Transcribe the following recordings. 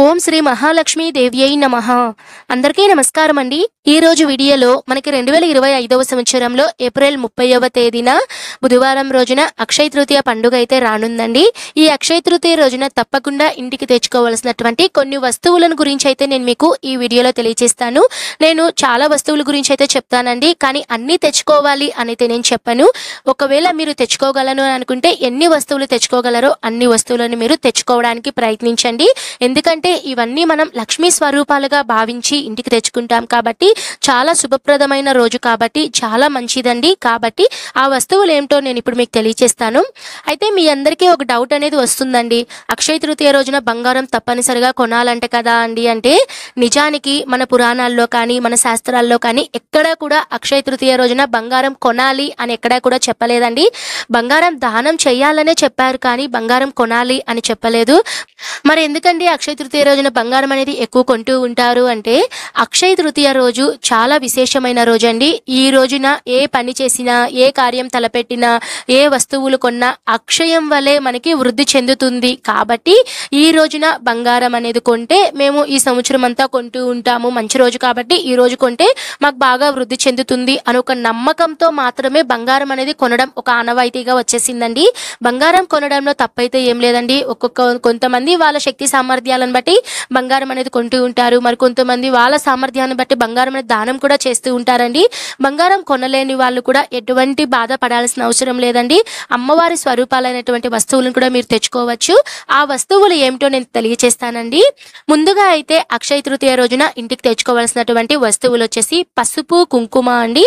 ఓం శ్రీ మహాలక్ష్మీ దేవ్యై నమః. అందరికీ నమస్కారం అండి. ఈ రోజు వీడియోలో మనకి 2025వ సంవత్సరంలో ఏప్రిల్ 30వ తేదీన బుధవారం రోజున అక్షయ తృతీయ పండుగ అయితే రానుందండి. ఈ అక్షయ తృతీయ రోజున తప్పకుండా ఇంటికి తెచ్చుకోవాల్సినటువంటి కొన్ని వస్తువులను గురించి అయితే నేను మీకు ఈ వీడియోలో తెలియజేస్తాను. నేను చాలా వస్తువుల గురించి అయితే చెప్తానండి, కానీ అన్నీ తెచ్చుకోవాలి అనేది నేను చెప్పను. ఒకవేళ మీరు తెచ్చుకోగలను అనుకుంటే ఎన్ని వస్తువులు తెచ్చుకోగలరో అన్ని వస్తువులను మీరు తెచ్చుకోవడానికి ప్రయత్నించండి. ఎందుకంటే ఇవన్నీ మనం లక్ష్మీ స్వరూపాలుగా భావించి ఇంటికి తెచ్చుకుంటాం కాబట్టి చాలా శుభప్రదమైన రోజు కాబట్టి చాలా మంచిదండి. కాబట్టి ఆ వస్తువులు ఏమిటో నేను ఇప్పుడు మీకు తెలియజేస్తాను. అయితే మీ అందరికీ ఒక డౌట్ అనేది వస్తుందండి, అక్షయ తృతీయ రోజున బంగారం తప్పనిసరిగా కొనాలంటే కదా అండి అంటే, నిజానికి మన పురాణాల్లో కానీ మన శాస్త్రాల్లో కానీ ఎక్కడా కూడా అక్షయ తృతీయ రోజున బంగారం కొనాలి అని ఎక్కడా కూడా చెప్పలేదండి. బంగారం దానం చేయాలనే చెప్పారు కానీ బంగారం కొనాలి అని చెప్పలేదు. మరి ఎందుకండి అక్షయ తృతీయ రోజున బంగారం అనేది ఎక్కువ కొంటూ ఉంటారు అంటే, అక్షయ తృతీయ రోజు చాలా విశేషమైన రోజు అండి. ఈ రోజున ఏ పని చేసినా, ఏ కార్యం తలపెట్టినా, ఏ వస్తువులు కొన్నా అక్షయం వలె మనకి వృద్ధి చెందుతుంది. కాబట్టి ఈ రోజున బంగారం అనేది కొంటే మేము ఈ సంవత్సరం అంతా కొంటూ ఉంటాము, మంచి రోజు కాబట్టి ఈ రోజు కొంటే మాకు బాగా వృద్ధి చెందుతుంది అని ఒక నమ్మకంతో మాత్రమే బంగారం అనేది కొనడం ఒక ఆనవాయితీగా వచ్చేసిందండి. బంగారం కొనడంలో తప్పైతే ఏం లేదండి. కొంతమంది వాళ్ళ శక్తి సామర్థ్యాలను బట్టి బంగారం అనేది కొంటూ ఉంటారు, మరి కొంతమంది వాళ్ళ సామర్థ్యాన్ని బట్టి బంగారం అనేది దానం కూడా చేస్తూ ఉంటారండి. బంగారం కొనలేని వాళ్ళు కూడా ఎటువంటి బాధపడాల్సిన అవసరం లేదండి. అమ్మవారి స్వరూపాలైనటువంటి వస్తువులను కూడా మీరు తెచ్చుకోవచ్చు. ఆ వస్తువులు ఏమిటో నేను తెలియచేస్తానండి. ముందుగా అయితే అక్షయ తృతీయ రోజున ఇంటికి తెచ్చుకోవాల్సినటువంటి వస్తువులు వచ్చేసి పసుపు కుంకుమ అండి.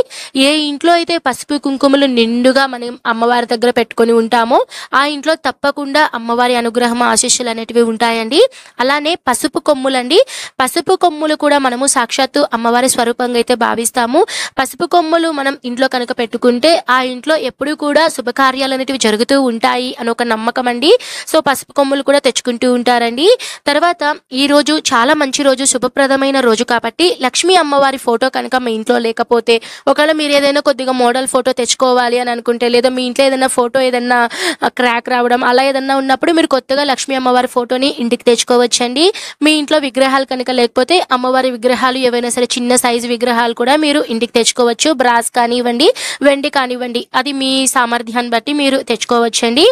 ఏ ఇంట్లో అయితే పసుపు కుంకుమలు నిండుగా మనం అమ్మవారి దగ్గర పెట్టుకొని ఉంటామో ఆ ఇంట్లో తప్పకుండా అమ్మవారి అనుగ్రహం ఆశీస్సులు అనేటివి ఉంటాయండి. అలానే పసుపు కొమ్ములండి. పసుపు కొమ్ములు కూడా మనము సాక్షాత్తు అమ్మవారి స్వరూపంగా అయితే భావిస్తాము. పసుపు కొమ్ములు మనం ఇంట్లో కనుక పెట్టుకుంటే ఆ ఇంట్లో ఎప్పుడు కూడా శుభకార్యాలు అనేటివి జరుగుతూ ఉంటాయి అని ఒక నమ్మకం అండి. సో పసుపు కొమ్ములు కూడా తెచ్చుకుంటూ ఉంటారండి. తర్వాత ఈ రోజు చాలా మంచి రోజు, శుభప్రదమైన రోజు కాబట్టి లక్ష్మీ అమ్మవారి ఫోటో కనుక మీ ఇంట్లో లేకపోతే, ఒకవేళ మీరు ఏదైనా కొద్దిగా మోడల్ ఫోటో తెచ్చుకోవాలి అని అనుకుంటే, లేదా మీ ఇంట్లో ఏదైనా ఫోటో ఏదైనా క్రాక్ రావడం అలా ఏదన్నా ఉన్నప్పుడు మీరు కొత్తగా లక్ష్మీ అమ్మవారి ఫోటోని ఇంటికి తెచ్చుకోవచ్చండి. మీ ఇంట్లో విగ్రహాలు కనుక లేకపోతే అమ్మవారి విగ్రహాలు ఏవైనా సరే చిన్న సైజు విగ్రహాలు కూడా మీరు ఇంటికి తెచ్చుకోవచ్చు. బ్రాస్ కానివ్వండి, వెండి కానివ్వండి, అది మీ సామర్థ్యాన్ని బట్టి మీరు తెచ్చుకోవచ్చండి.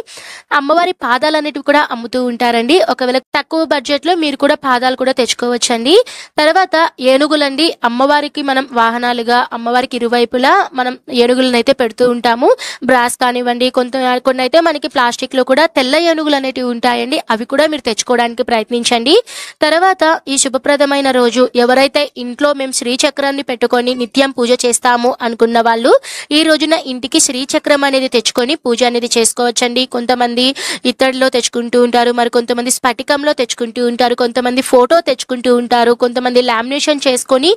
అమ్మవారి పాదాలు అనేటివి కూడా అమ్ముతూ ఉంటారండి. ఒకవేళ తక్కువ బడ్జెట్ లో మీరు కూడా పాదాలు కూడా తెచ్చుకోవచ్చండి. తర్వాత ఏనుగులండి. అమ్మవారికి మనం వాహనాలుగా అమ్మవారికి ఇరువైపులా మనం ఏనుగులను అయితే పెడుతూ ఉంటాము. బ్రాస్ కానివ్వండి, కొన్ని అయితే మనకి ప్లాస్టిక్ లో కూడా తెల్ల ఏనుగులు అనేటివి ఉంటాయండి. అవి కూడా మీరు తెచ్చుకోవడానికి ప్రయత్నించండి. తర్వాత ఈ శుభప్రదమైన రోజు ఎవరైతే ఇంట్లో మేము శ్రీచక్రాన్ని పెట్టుకొని నిత్యం పూజ చేస్తాము అనుకున్న వాళ్ళు ఈ రోజున ఇంటికి శ్రీచక్రం అనేది తెచ్చుకొని పూజ అనేది చేసుకోవచ్చండి. కొంతమంది ఇత్తడిలో తెచ్చుకుంటూ ఉంటారు, మరి కొంతమంది స్ఫటికంలో తెచ్చుకుంటూ ఉంటారు, కొంతమంది ఫోటో తెచ్చుకుంటూ ఉంటారు, కొంతమంది లామినేషన్ చేసుకొని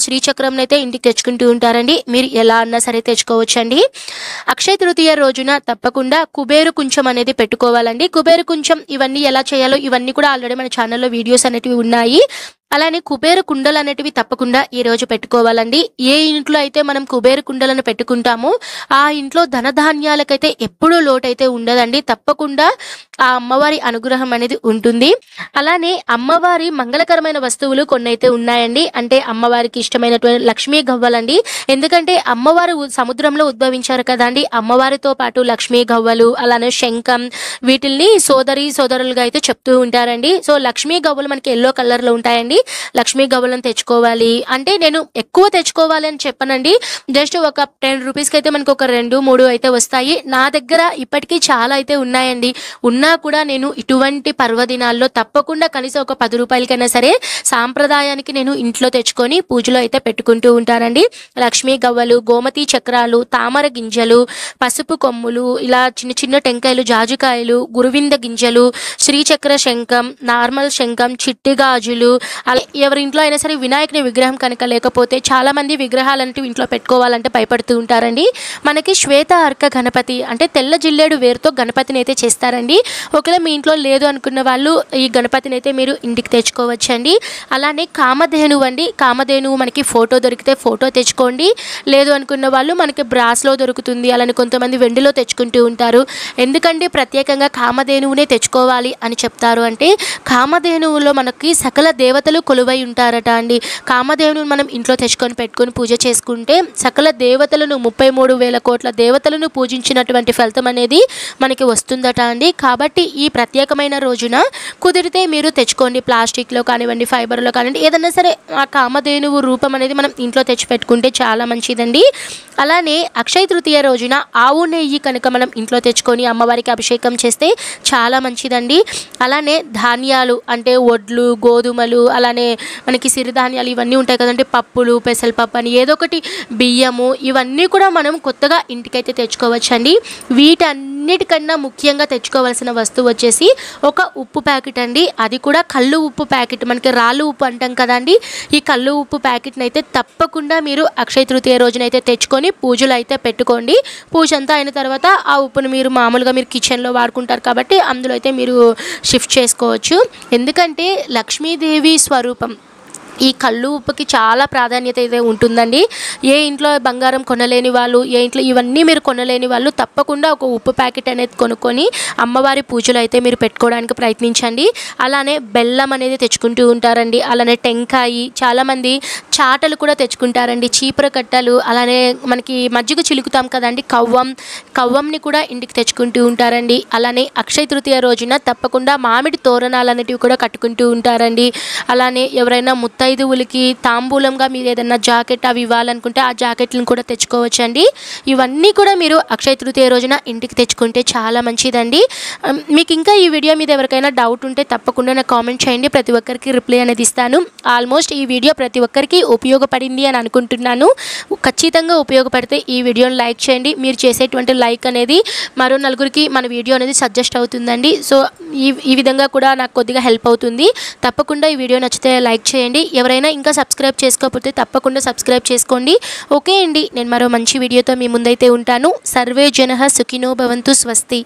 శ్రీచక్రం అయితే ఇంటికి తెచ్చుకుంటూ ఉంటారండి. మీరు ఎలా అన్నా సరే తెచ్చుకోవచ్చండి. అక్షయ తృతీయ రోజున తప్పకుండా కుబేరు కుంచం అనేది పెట్టుకోవాలండి. కుబేరు కుంచం ఇవన్నీ ఎలా చేయాలో ఇవన్నీ కూడా ఆల్రెడీ మన ఛానల్లో వీడియోస్ అనేటివి ఉన్నాయి. అలానే కుబేర కుండలు అనేటివి తప్పకుండా ఈ రోజు పెట్టుకోవాలండి. ఏ ఇంట్లో అయితే మనం కుబేర కుండలను పెట్టుకుంటామో ఆ ఇంట్లో ధనధాన్యాలకైతే ఎప్పుడూ లోటైతే ఉండదండి. తప్పకుండా ఆ అమ్మవారి అనుగ్రహం అనేది ఉంటుంది. అలానే అమ్మవారి మంగళకరమైన వస్తువులు కొన్ని అయితే ఉన్నాయండి. అంటే అమ్మవారికి ఇష్టమైనటువంటి లక్ష్మీ గవ్వలండి. ఎందుకంటే అమ్మవారు సముద్రంలో ఉద్భవించారు కదండి. అమ్మవారితో పాటు లక్ష్మీ గవ్వలు, అలానే శంఖం, వీటిల్ని సోదరులుగా అయితే చెప్తూ ఉంటారండి. సో లక్ష్మీ గవ్వలు మనకి ఎల్లో కలర్ లో ఉంటాయండి. లక్ష్మీ గవ్వలను తెచ్చుకోవాలి అంటే నేను ఎక్కువ తెచ్చుకోవాలి అని చెప్పనండి. జస్ట్ ఒక 10 రూపీస్కి అయితే మనకు ఒక 2-3 అయితే వస్తాయి. నా దగ్గర ఇప్పటికీ చాలా అయితే ఉన్నాయండి. ఉన్నా కూడా నేను ఇటువంటి పర్వదినాల్లో తప్పకుండా కనీసం ఒక 10 రూపాయలకైనా సరే సాంప్రదాయానికి నేను ఇంట్లో తెచ్చుకొని పూజలో అయితే పెట్టుకుంటూ ఉంటానండి. లక్ష్మీ గవ్వలు, గోమతి చక్రాలు, తామర గింజలు, పసుపు కొమ్ములు, ఇలా చిన్న చిన్న టెంకాయలు, జాజికాయలు, గురువింద గింజలు, శ్రీచక్ర శంఖం, నార్మల్ శంఖం, చిట్టి గాజులు, అలా ఎవరి ఇంట్లో అయినా సరే వినాయకుని విగ్రహం కనుక లేకపోతే చాలామంది విగ్రహాలంటూ ఇంట్లో పెట్టుకోవాలంటే భయపడుతూ ఉంటారండి. మనకి శ్వేత అర్క గణపతి అంటే తెల్ల జిల్లేడు వేరుతో గణపతిని అయితే చేస్తారండి. ఒకవేళ మీ ఇంట్లో లేదు అనుకున్న వాళ్ళు ఈ గణపతిని అయితే మీరు ఇంటికి తెచ్చుకోవచ్చండి. అలానే కామధేనువు అండి. కామధేనువు మనకి ఫోటో దొరికితే ఫోటో తెచ్చుకోండి. లేదు అనుకున్న వాళ్ళు మనకి బ్రాస్లో దొరుకుతుంది. అలానే కొంతమంది వెండిలో తెచ్చుకుంటూ ఉంటారు. ఎందుకంటే ప్రత్యేకంగా కామధేనువునే తెచ్చుకోవాలి అని చెప్తారు అంటే కామధేనువులో మనకి సకల దేవతలు కొలువై ఉంటారట అండి. కామధేనువుని మనం ఇంట్లో తెచ్చుకొని పెట్టుకొని పూజ చేసుకుంటే సకల దేవతలను 33,000 కోట్ల దేవతలను పూజించినటువంటి ఫలితం అనేది మనకి వస్తుందట అండి. కాబట్టి ఈ ప్రత్యేకమైన రోజున కుదిరితే మీరు తెచ్చుకోండి. ప్లాస్టిక్లో కానివ్వండి, ఫైబర్లో కానివ్వండి, ఏదైనా సరే ఆ కామధేనువు రూపం అనేది మనం ఇంట్లో తెచ్చి పెట్టుకుంటే చాలా మంచిదండి. అలానే అక్షయ తృతీయ రోజున ఆవు నెయ్యి కనుక మనం ఇంట్లో తెచ్చుకొని అమ్మవారికి అభిషేకం చేస్తే చాలా మంచిదండి. అలానే ధాన్యాలు అంటే వడ్లు, గోధుమలు, అలానే మనకి సిరిధాన్యాలు ఇవన్నీ ఉంటాయి కదండి, పప్పులు, పెసరపప్పు అని ఏదో ఒకటి, బియ్యము, ఇవన్నీ కూడా మనం కొత్తగా ఇంటికైతే తెచ్చుకోవచ్చండి. వీటన్నిటికన్నా ముఖ్యంగా తెచ్చుకోవాల్సిన వస్తువు వచ్చేసి ఒక ఉప్పు ప్యాకెట్ అండి. అది కూడా కళ్ళు ఉప్పు ప్యాకెట్. మనకి రాళ్ళు ఉప్పు అంటాం కదండి, ఈ కళ్ళు ఉప్పు ప్యాకెట్ని అయితే తప్పకుండా మీరు అక్షయ తృతీయ రోజునైతే తెచ్చుకొని పూజలు అయితే పెట్టుకోండి. పూజ అంతా అయిన తర్వాత ఆ ఉప్పును మీరు మామూలుగా మీరు కిచెన్లో వాడుకుంటారు కాబట్టి అందులో అయితే మీరు షిఫ్ట్ చేసుకోవచ్చు. ఎందుకంటే లక్ష్మీదేవి స్వరూపం ఈ కళ్ళు ఉప్పుకి చాలా ప్రాధాన్యత అయితే ఉంటుందండి. ఏ ఇంట్లో బంగారం కొనలేని వాళ్ళు, ఏ ఇంట్లో ఇవన్నీ మీరు కొనలేని వాళ్ళు తప్పకుండా ఒక ఉప్పు ప్యాకెట్ అనేది కొనుక్కొని అమ్మవారి పూజలు అయితే మీరు పెట్టుకోవడానికి ప్రయత్నించండి. అలానే బెల్లం అనేది తెచ్చుకుంటూ ఉంటారండి. అలానే టెంకాయి, చాలామంది చాటలు కూడా తెచ్చుకుంటారండి, చీపుర కట్టలు, అలానే మనకి మజ్జిగ చిలుకుతాం కదండి, కవ్వంని కూడా ఇంటికి తెచ్చుకుంటూ ఉంటారండి. అలానే అక్షయ తృతీయ రోజున తప్పకుండా మామిడి తోరణాలు అనేటివి కూడా కట్టుకుంటూ ఉంటారండి. అలానే ఎవరైనా ముత్తైదువులకి తాంబూలంగా మీరు ఏదైనా జాకెట్ అవి ఇవ్వాలనుకుంటే ఆ జాకెట్లను కూడా తెచ్చుకోవచ్చండి. ఇవన్నీ కూడా మీరు అక్షయ తృతీయ రోజున ఇంటికి తెచ్చుకుంటే చాలా మంచిదండి. మీకు ఇంకా ఈ వీడియో మీద ఎవరికైనా డౌట్ ఉంటే తప్పకుండా నాకు కామెంట్ చేయండి. ప్రతి ఒక్కరికి రిప్లై అనేది ఇస్తాను. ఆల్మోస్ట్ ఈ వీడియో ప్రతి ఒక్కరికి ఉపయోగపడింది అని అనుకుంటున్నాను. ఖచ్చితంగా ఉపయోగపడితే ఈ వీడియోని లైక్ చేయండి. మీరు చేసేటువంటి లైక్ అనేది మరో నలుగురికి మన వీడియో అనేది సజెస్ట్ అవుతుందండి. సో ఈ విధంగా కూడా నాకు కొద్దిగా హెల్ప్ అవుతుంది. తప్పకుండా ఈ వీడియో నచ్చితే లైక్ చేయండి. ఎవరైనా ఇంకా సబ్స్క్రైబ్ చేసుకోకపోతే తప్పకుండా సబ్స్క్రైబ్ చేసుకోండి. ఓకే అండి, నేను మరో మంచి వీడియోతో మీ ముందైతే ఉంటాను. సర్వే జనః సుఖినో భవంతు. స్వస్తి.